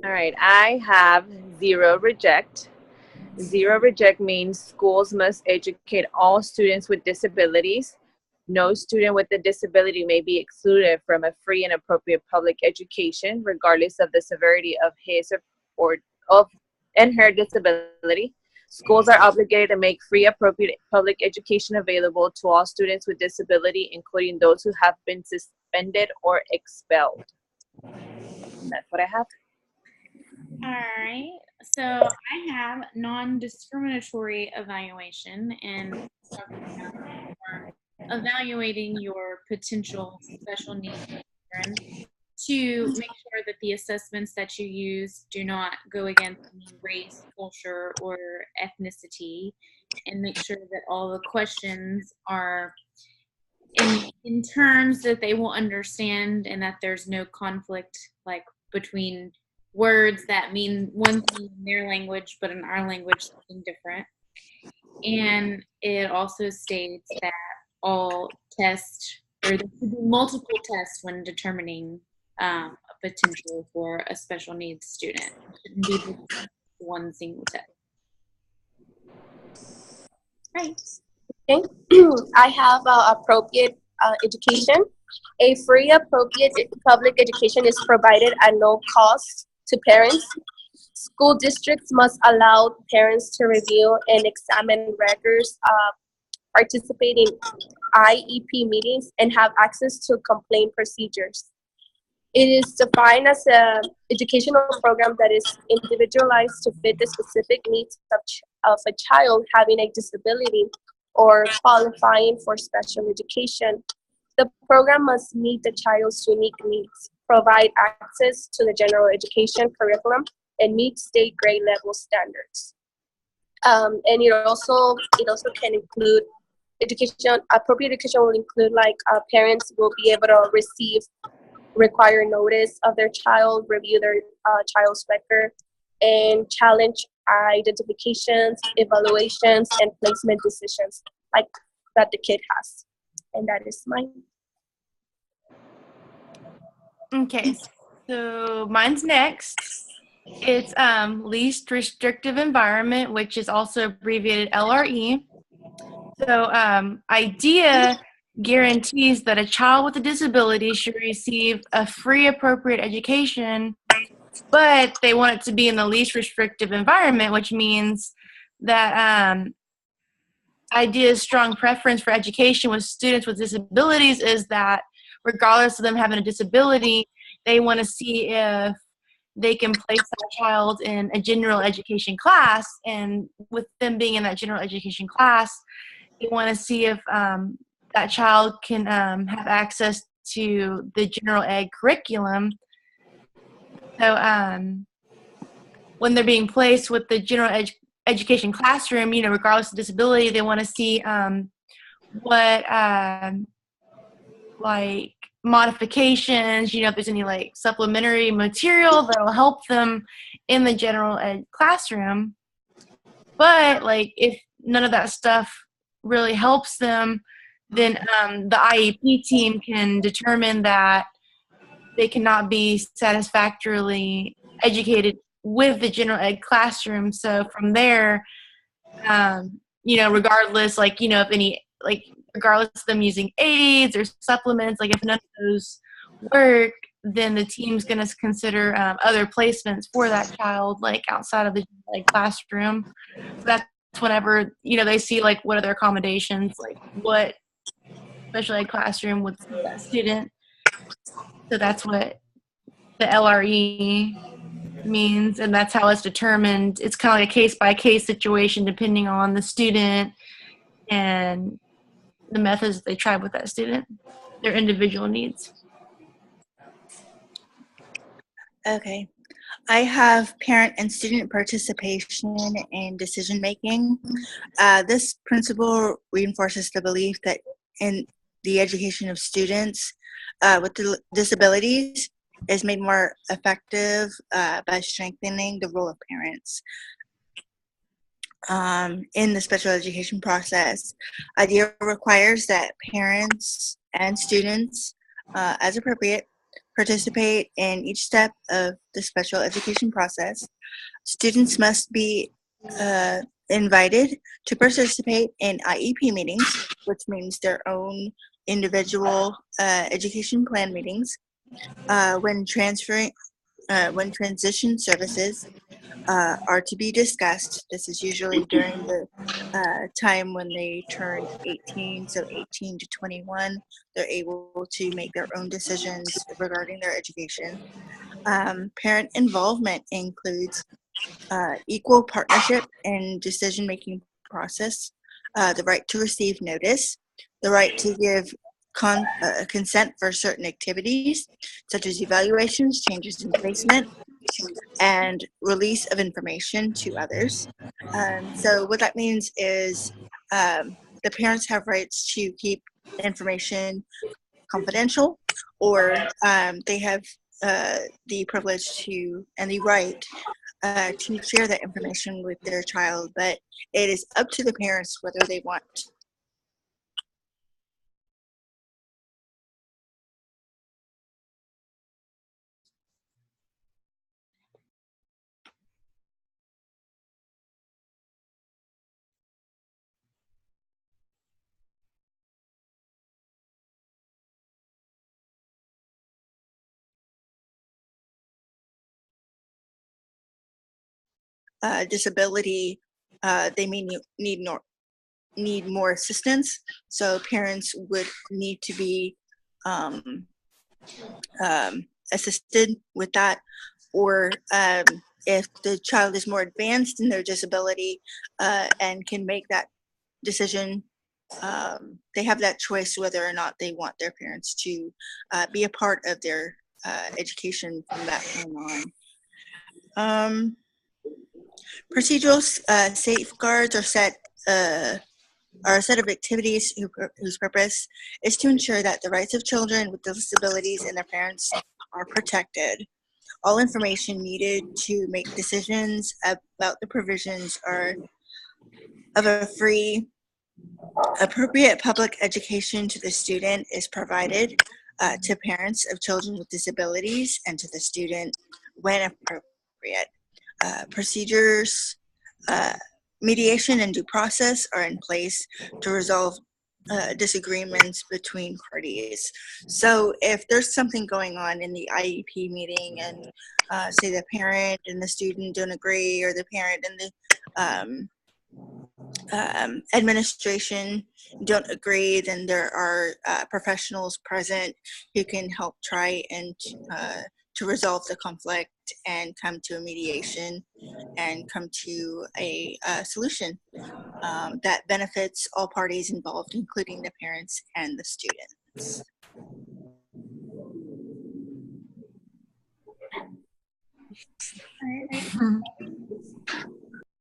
All right, I have zero reject. Zero reject means schools must educate all students with disabilities. No student with a disability may be excluded from a free and appropriate public education, regardless of the severity of his or of and her disability. Schools are obligated to make free, appropriate public education available to all students with disability, including those who have been suspended or expelled. And that's what I have. All right. So I have non-discriminatory evaluation, and evaluating your potential special needs children to make sure that the assessments that you use do not go against any race, culture, or ethnicity, and make sure that all the questions are in terms that they will understand, and that there's no conflict like between words that mean one thing in their language but in our language something different. And it also states that all tests, or there should be multiple tests when determining a potential for a special needs student. It shouldn't be one single test. Right. Okay. I have appropriate education. A free, appropriate public education is provided at no cost to parents. School districts must allow parents to review and examine records, participate in IEP meetings, and have access to complaint procedures. It is defined as an educational program that is individualized to fit the specific needs of a child having a disability or qualifying for special education. The program must meet the child's unique needs, provide access to the general education curriculum, and meet state grade level standards. And it also can include education. Appropriate education will include like parents will be able to receive require notice of their child, review their child's record, and challenge identifications, evaluations, and placement decisions like that the kid has. And that is mine. Okay, so mine's next. It's least restrictive environment, which is also abbreviated LRE. So IDEIA guarantees that a child with a disability should receive a free, appropriate education, but they want it to be in the least restrictive environment, which means that IDEA's strong preference for education with students with disabilities is that regardless of them having a disability, they want to see if they can place that child in a general education class, and with them being in that general education class, they want to see if that child can have access to the general ed curriculum. So when they're being placed with the general education classroom, regardless of disability, they want to see what like modifications, if there's any like supplementary material that'll help them in the general ed classroom. But like if none of that stuff really helps them, then the IEP team can determine that they cannot be satisfactorily educated with the general ed classroom. So from there, regardless, if any, regardless of them using aids or supplements, if none of those work, then the team's going to consider other placements for that child, outside of the classroom. So that's whenever, they see, what other accommodations, what special ed classroom would suit that student. So that's what the LRE means, and that's how it's determined. It's kind of like a case-by-case situation depending on the student and the methods they try with that student, their individual needs. Okay. I have parent and student participation in decision making. This principle reinforces the belief that in the education of students with disabilities is made more effective by strengthening the role of parents in the special education process. IDEIA requires that parents and students, as appropriate, participate in each step of the special education process. Students must be invited to participate in IEP meetings, which means their own individual education plan meetings. When transition services are to be discussed, this is usually during the time when they turn 18, so 18 to 21, they're able to make their own decisions regarding their education. Parent involvement includes equal partnership in decision-making process, the right to receive notice, the right to give consent for certain activities, such as evaluations, changes in placement, and release of information to others. So what that means is the parents have rights to keep information confidential, or they have the privilege to and the right to share that information with their child, but it is up to the parents whether they want disability. They may need more assistance, so parents would need to be um, assisted with that, or if the child is more advanced in their disability and can make that decision, they have that choice whether or not they want their parents to be a part of their education from that point on. Procedural safeguards are a set of activities whose purpose is to ensure that the rights of children with disabilities and their parents are protected. All information needed to make decisions about the provisions are of a free, appropriate public education to the student is provided to parents of children with disabilities and to the student when appropriate. Procedures, mediation and due process are in place to resolve disagreements between parties. So if there's something going on in the IEP meeting and say the parent and the student don't agree, or the parent and the administration don't agree, then there are professionals present who can help try and to resolve the conflict and come to a mediation and come to a solution that benefits all parties involved, including the parents and the students. I